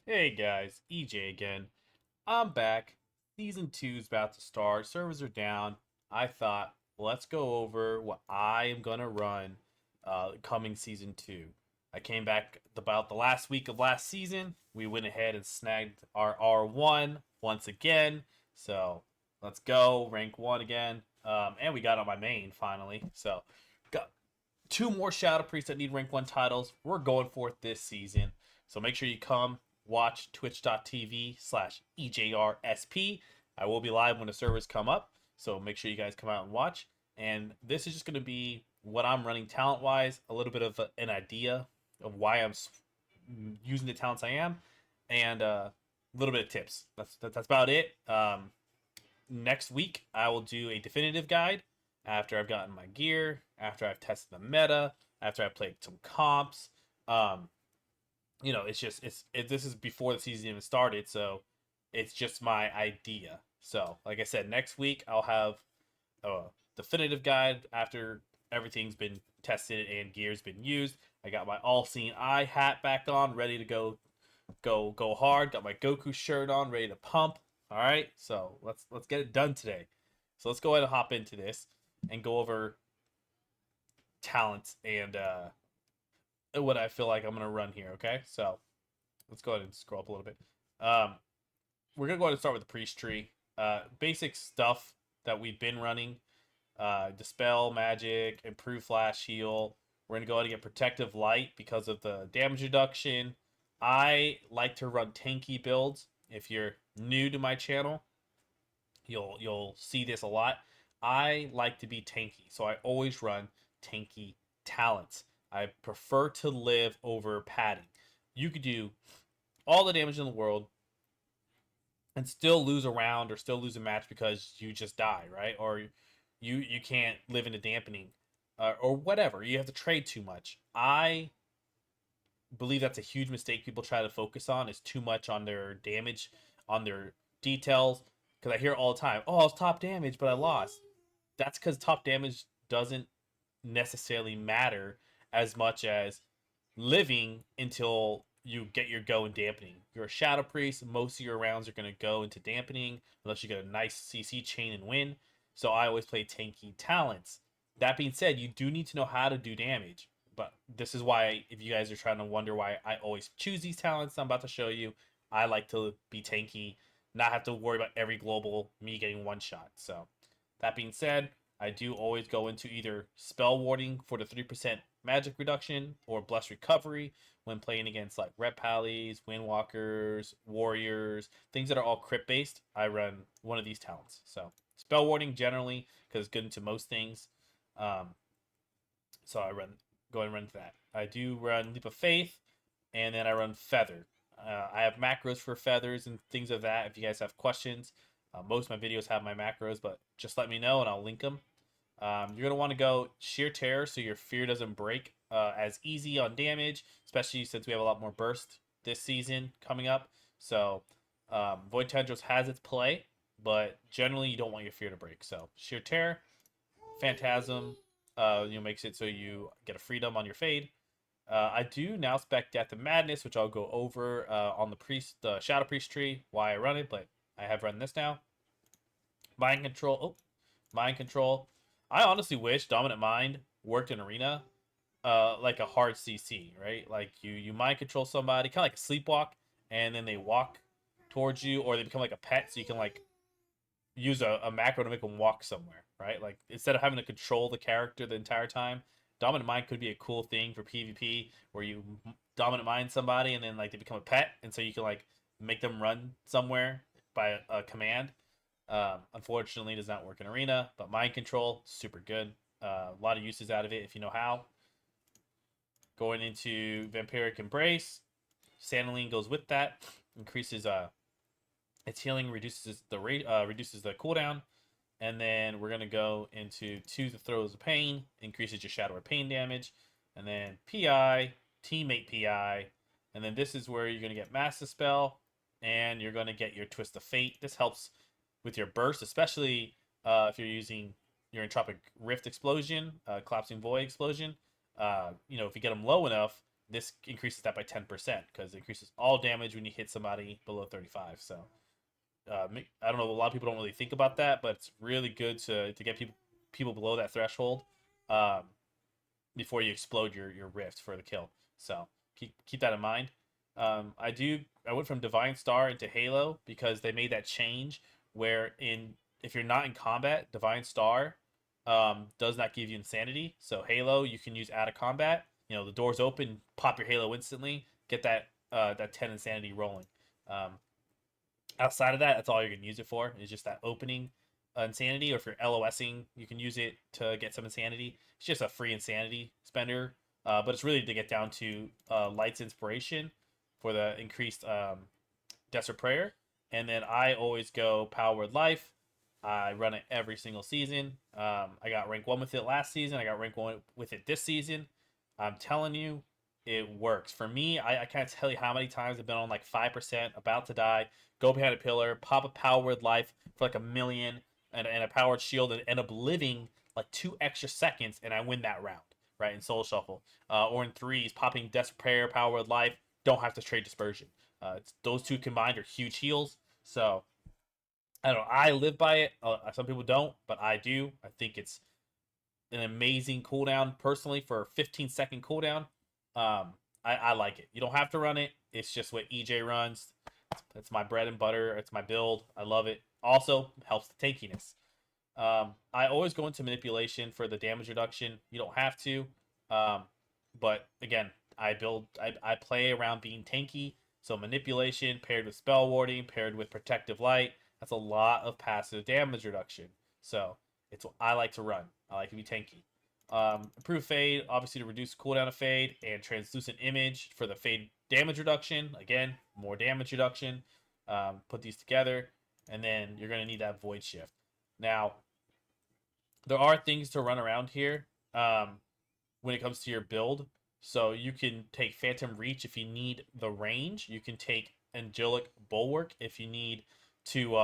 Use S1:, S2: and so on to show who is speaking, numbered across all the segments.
S1: Hey guys, EJ again. I'm back. Season 2 is about to start. Servers are down. I thought, let's go over what I am going to run coming season 2. I came back about the last week of last season. We went ahead and snagged our R1 once again. So let's go. Rank 1 again. And we got on my main finally. So got two more Shadow Priests that need rank 1 titles. We're going for it this season. So make sure you come watch twitch.tv/EjrSP. I will be live when the servers come up. So make sure you guys come out and watch. And this is just going to be what I'm running talent wise, a little bit of an idea of why I'm using the talents I am, and a little bit of tips. That's about it. Next week, I will do a definitive guide after I've gotten my gear, after I've tested the meta, after I've played some comps. Um, this is before the season even started, so it's just my idea. So, like I said, next week I'll have a definitive guide after everything's been tested and gear's been used. I got my all-seeing eye hat back on, ready to go hard. Got my Goku shirt on, ready to pump. All right, so let's get it done today. So let's go ahead and hop into this and go over talents and what I feel like I'm gonna run here. Okay, so let's go ahead and scroll up a little bit. Um, we're gonna go ahead and start with the priest tree. Basic stuff that we've been running: dispel magic, improve flash heal. We're gonna go ahead and get protective light because of the damage reduction. I like to run tanky builds. If you're new to my channel, you'll see this a lot. I like to be tanky, so I always run tanky talents. I prefer to live over padding. You could do all the damage in the world and still lose a round or still lose a match because you just die, right? Or you can't live in a dampening, or whatever. You have to trade too much. I believe that's a huge mistake people try to focus on is too much on their damage, on their details. Because I hear all the time, oh, I was top damage, but I lost. That's because top damage doesn't necessarily matter as much as living until you get your go in dampening. You're a Shadow Priest, most of your rounds are going to go into dampening unless you get a nice CC chain and win. So I always play tanky talents. That being said, you do need to know how to do damage. But this is why, if you guys are trying to wonder why I always choose these talents I'm about to show you, I like to be tanky, not have to worry about every global me getting one shot. So that being said, I do always go into either spell warding for the 3% magic reduction or bless recovery when playing against like red pallies, windwalkers, warriors, things that are all crit based. I run one of these talents. So spell warding generally because it's good into most things. Um, so I run go ahead and run that. I do run leap of faith, and then I run feather. I have macros for feathers and things of that. If you guys have questions, most of my videos have my macros, but just let me know and I'll link them. You're going to want to go sheer terror so your fear doesn't break as easy on damage, especially since we have a lot more burst this season coming up. So Void Tendrils has its play, but generally you don't want your fear to break. So sheer terror, phantasm, makes it so you get a freedom on your fade. I do now spec Death and Madness, which I'll go over on the Shadow Priest tree, why I run it, but I have run this now. Mind Control. Oh, Mind Control. I honestly wish Dominant Mind worked in Arena like a hard CC, right? Like you mind control somebody, kind of like a sleepwalk, and then they walk towards you, or they become like a pet, so you can like use a macro to make them walk somewhere, right? Like instead of having to control the character the entire time, Dominant Mind could be a cool thing for PvP where you Dominant Mind somebody and then like they become a pet, and so you can like make them run somewhere by a command. Unfortunately, it does not work in Arena, but Mind Control, super good. A lot of uses out of it if you know how. Going into Vampiric Embrace, Sandalene goes with that, increases its healing, reduces the rate, reduces the cooldown, and then we're gonna go into Two the Throes of Pain, increases your Shadow or Pain damage, and then PI, Teammate PI, and then this is where you're gonna get Master Spell, and you're gonna get your Twist of Fate. This helps with your burst, especially if you're using your Entropic Rift Explosion, Collapsing Void Explosion. If you get them low enough, this increases that by 10% because it increases all damage when you hit somebody below 35. So I don't know. A lot of people don't really think about that, but it's really good to get people below that threshold um, before you explode your rift for the kill. So keep that in mind. I went from Divine Star into Halo because they made that change where in if you're not in combat, Divine Star does not give you insanity. So Halo you can use out of combat. You know the doors open, pop your Halo instantly, get that 10 insanity rolling. Um, Outside of that, that's all you're gonna use it for. Is just that opening insanity, or if you're LOSing, you can use it to get some insanity. It's just a free insanity spender, but it's really to get down to Light's Inspiration for the increased Desert Prayer, and then I always go Power Word Life. I run it every single season. I got rank 1 with it last season. I got rank 1 with it this season. I'm telling you, it works. For me, I can't tell you how many times I've been on like 5%, about to die, go behind a pillar, pop a Power Word Life for like a million, and a Powered Shield, and end up living like 2 extra seconds, and I win that round, right? In Soul Shuffle. Or in threes, popping Desperate Prayer, Power Word Life, don't have to trade Dispersion. Those two combined are huge heals. So I don't know. I live by it. Some people don't, but I do. I think it's an amazing cooldown personally for a 15-second cooldown. I like it. You don't have to run it. It's just what EJ runs. It's my bread and butter. It's my build. I love it. Also helps the tankiness. I always go into manipulation for the damage reduction. You don't have to, um, but again, I play around being tanky. So manipulation paired with spell warding, paired with protective light. That's a lot of passive damage reduction. So it's what I like to run. I like to be tanky. Improve fade, obviously to reduce cooldown of fade, and translucent image for the fade damage reduction. Again, more damage reduction. Put these together, and then you're going to need that void shift. Now, there are things to run around here when it comes to your build. So you can take Phantom Reach if you need the range. You can take Angelic Bulwark if you need to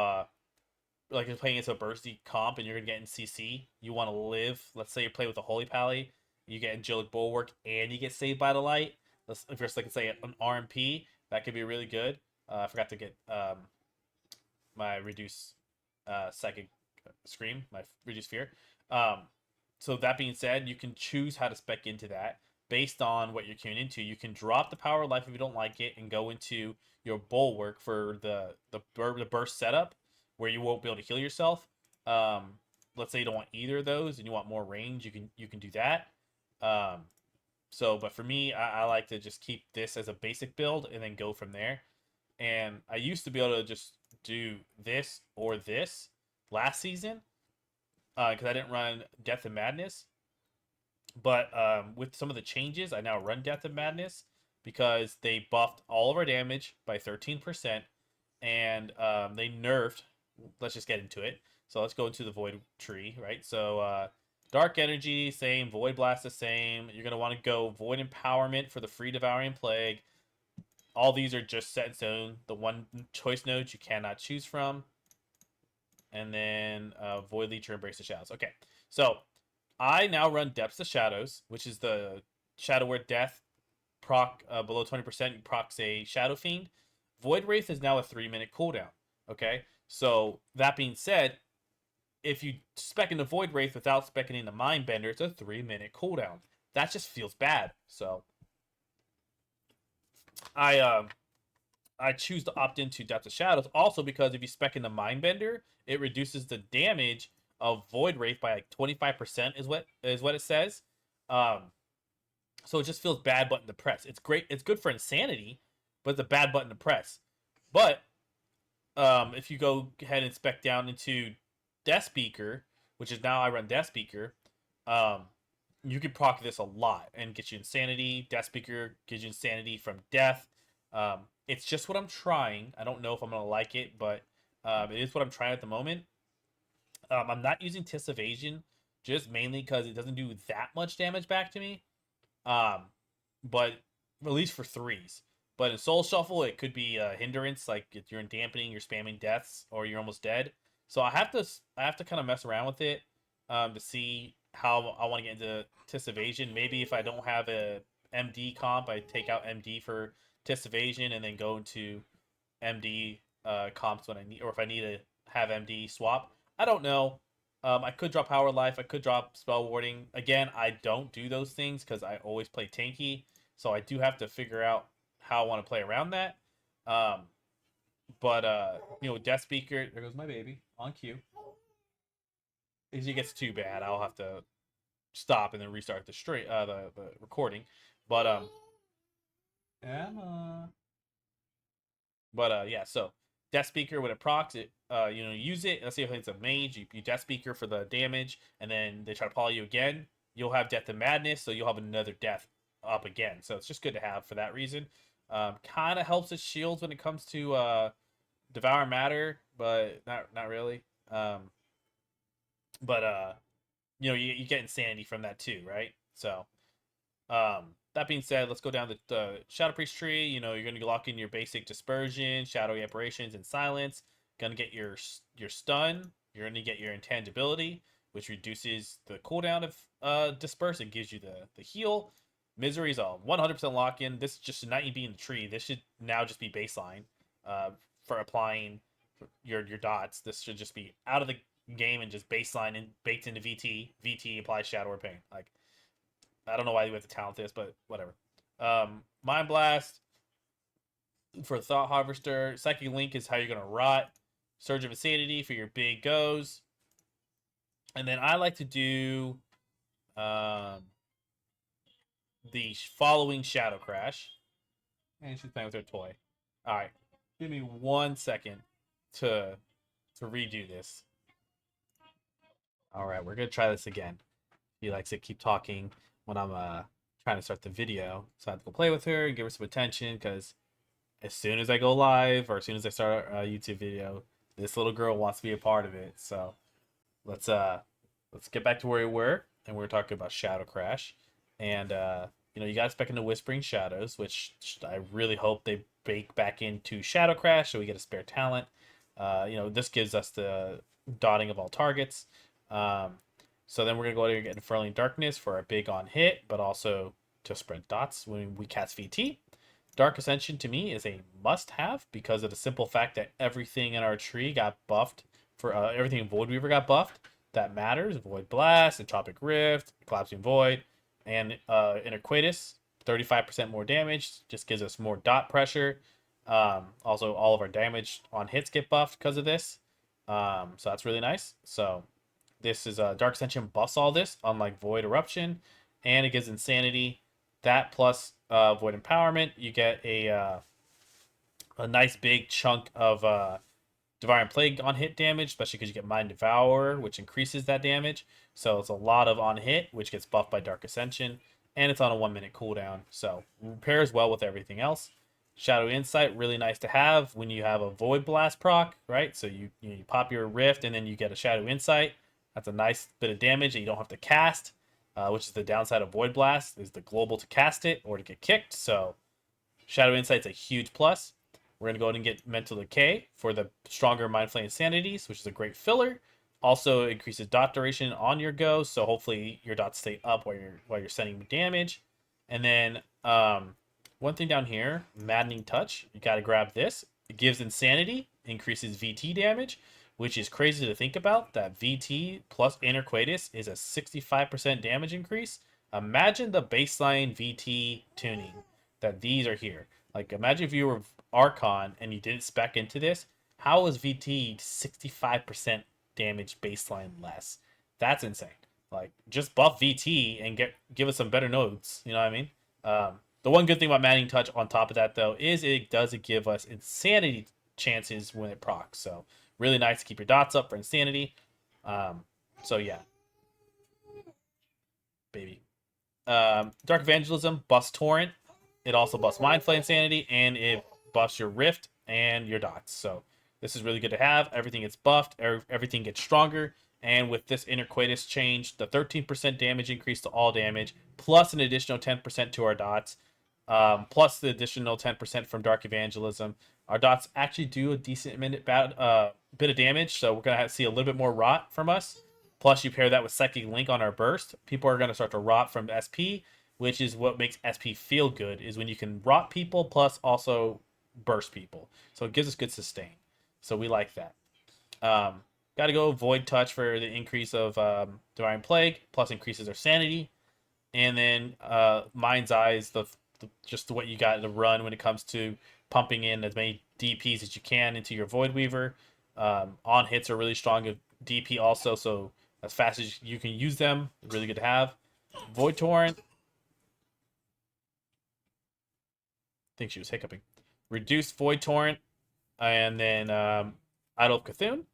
S1: like you're playing against a bursty comp and you're gonna get in CC. You want to live. Let's say you play with a Holy Pally, you get Angelic Bulwark and you get Saved by the Light. If you're like say an RMP, that could be really good. I forgot to get my reduce psychic scream, my reduce fear. Um, so that being said, you can choose how to spec into that based on what you're queuing into. You can drop the Power of Life if you don't like it and go into your Bulwark for the burst setup where you won't be able to heal yourself. Let's say you don't want either of those and you want more range, you can do that. But for me, I like to just keep this as a basic build and then go from there. And I used to be able to just do this or this last season because I didn't run Death and Madness. But with some of the changes, I now run Death and Madness because they buffed all of our damage by 13%, and they nerfed. Let's just get into it. So let's go into the Void tree, right? So Dark Energy, same. Void Blast, the same. You're going to want to go Void Empowerment for the free Devouring Plague. All these are just set in stone. The one choice nodes you cannot choose from. And then Void Leech or Embrace the Shadows. Okay, so I now run Depths of Shadows, which is the Shadow Word Death proc below 20%. You procs a Shadow Fiend. Void Wraith is now a 3-minute cooldown. Okay, so that being said, if you spec into Void Wraith without specking in the Mind Bender, it's a 3-minute cooldown. That just feels bad. So I choose to opt into Depths of Shadows also because if you spec in the Mind Bender, it reduces the damage of Void Wraith by like 25% is what it says. So it just feels bad button to press. It's great. It's good for insanity, but it's a bad button to press. But if you go ahead and spec down into Death Speaker, which is now I run Death Speaker, you can proc this a lot and get you insanity. Death Speaker gives you insanity from death. It's just what I'm trying. I don't know if I'm gonna like it, but it is what I'm trying at the moment. I'm not using Tis Evasion just mainly because it doesn't do that much damage back to me. But at least for threes. But in Soul Shuffle, it could be a hindrance, like if you're in dampening, you're spamming deaths, or you're almost dead. So I have to kind of mess around with it to see how I want to get into Tis Evasion. Maybe if I don't have a MD comp. I take out MD for test evasion and then go into MD comps when I need, or if I need to have MD swap. I don't know. I could drop Power Life. I could drop Spell Warding. Again, I don't do those things because I always play tanky. So I do have to figure out how I want to play around that. Um, but Death Speaker. There goes my baby on cue. If it gets too bad, I'll have to stop and then restart the recording. But Emma. But yeah, so Death Speaker when it procs it, use it. Let's say if it's a mage, you Death Speaker for the damage, and then they try to poly you again. You'll have Death and Madness, so you'll have another death up again. So it's just good to have for that reason. Kind of helps its shields when it comes to Devour Matter, but not really. But you get insanity from that too, right? So that being said, let's go down the Shadow Priest tree. You're going to lock in your basic Dispersion, Shadowy Apparitions, and Silence. Going to get your stun. You're going to get your Intangibility, which reduces the cooldown of Disperse. It gives you the heal. Misery is a 100% lock-in. This just should not even be in the tree. This should now just be baseline for applying your dots. This should just be out of the game and just baseline and baked into VT. VT applies Shadow or Pain. Like, I don't know why you have to talent this, but whatever. Mind Blast for Thought Harvester. Psychic Link is how you're going to rot. Surge of Insanity for your big goes. And then I like to do the following Shadow Crash. And she's playing with her toy. All right. Give me 1 second to redo this. All right, we're going to try this again. He likes to keep talking when I'm trying to start the video. So I have to go play with her and give her some attention because as soon as I go live or as soon as I start a YouTube video, this little girl wants to be a part of it. So let's get back to where we were, and we're talking about Shadow Crash. And you got to spec into Whispering Shadows, which I really hope they bake back into Shadow Crash so we get a spare talent. This gives us the dotting of all targets. So then we're going to go ahead and get Unfurling Darkness for a big on hit, but also to spread dots when we cast VT. Dark Ascension to me is a must-have because of the simple fact that everything in our tree got buffed. For everything in Void Weaver got buffed. That matters. Void Blast, Entropic Rift, Collapsing Void, and Interquatus. 35% more damage. Just gives us more dot pressure. Also, all of our damage on hits get buffed because of this. So that's really nice. So this is Dark Ascension buffs all this, unlike Void Eruption, and it gives Insanity. That plus Void Empowerment, you get a nice big chunk of Devouring Plague on hit damage, especially because you get Mind Devour, which increases that damage. So it's a lot of on hit, which gets buffed by Dark Ascension, and it's on a 1 minute cooldown. So pairs well with everything else. Shadow Insight, really nice to have when you have a Void Blast proc, right? So you pop your Rift and then you get a Shadow Insight. That's a nice bit of damage that you don't have to cast, which is the downside of Void Blast, is the global to cast it or to get kicked. So Shadow Insight's a huge plus. We're going to go ahead and get Mental Decay for the stronger Mind Flay Insanities, which is a great filler. Also increases dot duration on your go, so hopefully your dots stay up while you're sending damage. And then one thing down here, Maddening Touch. You got to grab this. It gives Insanity, increases VT damage, which is crazy to think about. That VT plus Interquatus is a 65% damage increase. Imagine the baseline VT tuning that these are here. Like, imagine if you were Archon and you didn't spec into this. How is VT 65% damage baseline less? That's insane. Like, just buff VT and give us some better nodes. You know what I mean? The one good thing about Maddening Touch on top of that, though, is it does give us Insanity chances when it procs. So, really nice to keep your dots up for Insanity. So, yeah. Baby. Dark Evangelism, buffs Torrent. It also buffs Mind Flay Insanity, and it buffs your Rift and your dots. So this is really good to have. Everything gets buffed. Everything gets stronger. And with this Interquatus change, the 13% damage increase to all damage, plus an additional 10% to our dots, plus the additional 10% from Dark Evangelism. Our dots actually do a decent bit of damage, so we're going to see a little bit more rot from us. Plus, you pair that with Psychic Link on our burst. People are going to start to rot from SP, which is what makes SP feel good, is when you can rot people plus also burst people. So it gives us good sustain. So we like that. Got to go Void Touch for the increase of Divine Plague, plus increases our sanity. And then Mind's Eye is just what you got to run when it comes to pumping in as many DPs as you can into your Void Weaver. On hits are really strong of DP also, so as fast as you can use them, really good to have. Void Torrent. I think she was hiccuping. Reduced Void Torrent, and then Idol of Cthulhu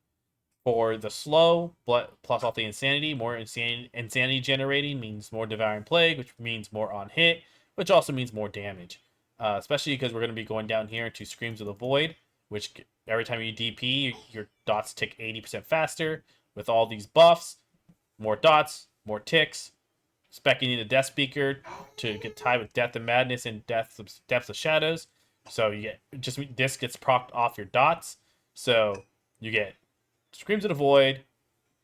S1: for the slow, plus all the insanity. More insanity generating means more Devouring Plague, which means more on hit, which also means more damage. Especially because we're going to be going down here into Screams of the Void, which every time you DP, your dots tick 80% faster. With all these buffs, more dots, more ticks. Specking in the Death Speaker to get tied with Death and Madness and Depths of Shadows. So you get this gets procced off your dots. So you get Screams of the Void,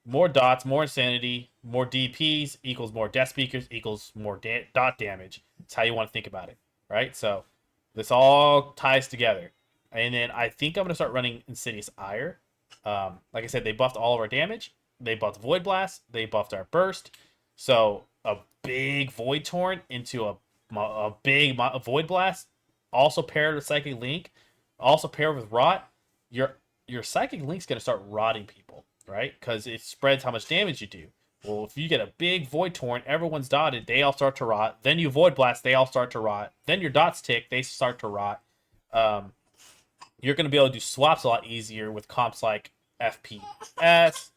S1: more dots, more insanity, more DPs equals more Death Speakers equals more dot damage. That's how you want to think about it, right? So this all ties together. And then I think I'm going to start running Insidious Ire. Like I said, they buffed all of our damage. They buffed Void Blast. They buffed our Burst. So a big Void Torrent into a big Void Blast, also paired with Psychic Link, also paired with Rot, your Psychic Link's going to start rotting people, right? Because it spreads how much damage you do. Well, if you get a big Void Torrent, everyone's dotted, they all start to rot. Then you Void Blast, they all start to rot. Then your dots tick, they start to rot. You're going to be able to do swaps a lot easier with comps like FPS.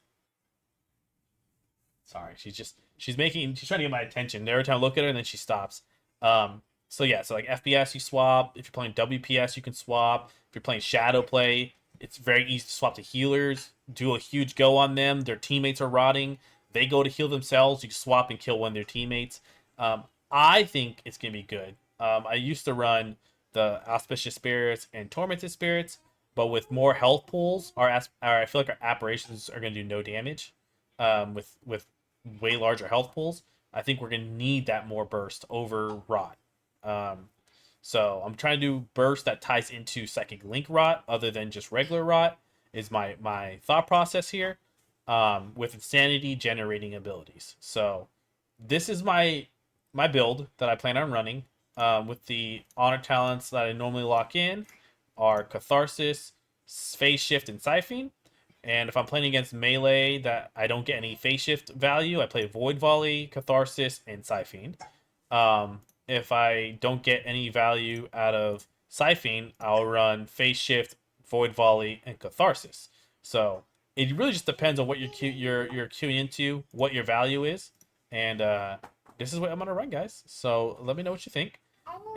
S1: Sorry, she's trying to get my attention. Every time I look at her, and then she stops. So like FPS, you swap. If you're playing WPS, you can swap. If you're playing Shadow Play, it's very easy to swap to healers. Do a huge go on them. Their teammates are rotting. They go to heal themselves. You swap and kill one of their teammates. I think it's gonna be good. I used to run the Auspicious Spirits and Tormented Spirits, but with more health pools, I feel like our apparitions are gonna do no damage. With way larger health pools, I think we're gonna need that more burst over Rot. So I'm trying to do burst that ties into Psychic Link Rot, other than just regular Rot, is my thought process here. With Insanity generating abilities. So this is my build that I plan on running. With the honor talents that I normally lock in are Catharsis, Phase Shift, and Siphon. And if I'm playing against melee that I don't get any phase shift value, I play Void Volley, Catharsis, and Siphon. If I don't get any value out of Siphon, I'll run Phase Shift, Void Volley, and Catharsis. So it really just depends on what you're queuing into, what your value is, and this is what I'm gonna run, guys. So let me know what you think,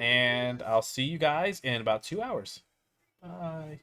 S1: and I'll see you guys in about 2 hours. Bye.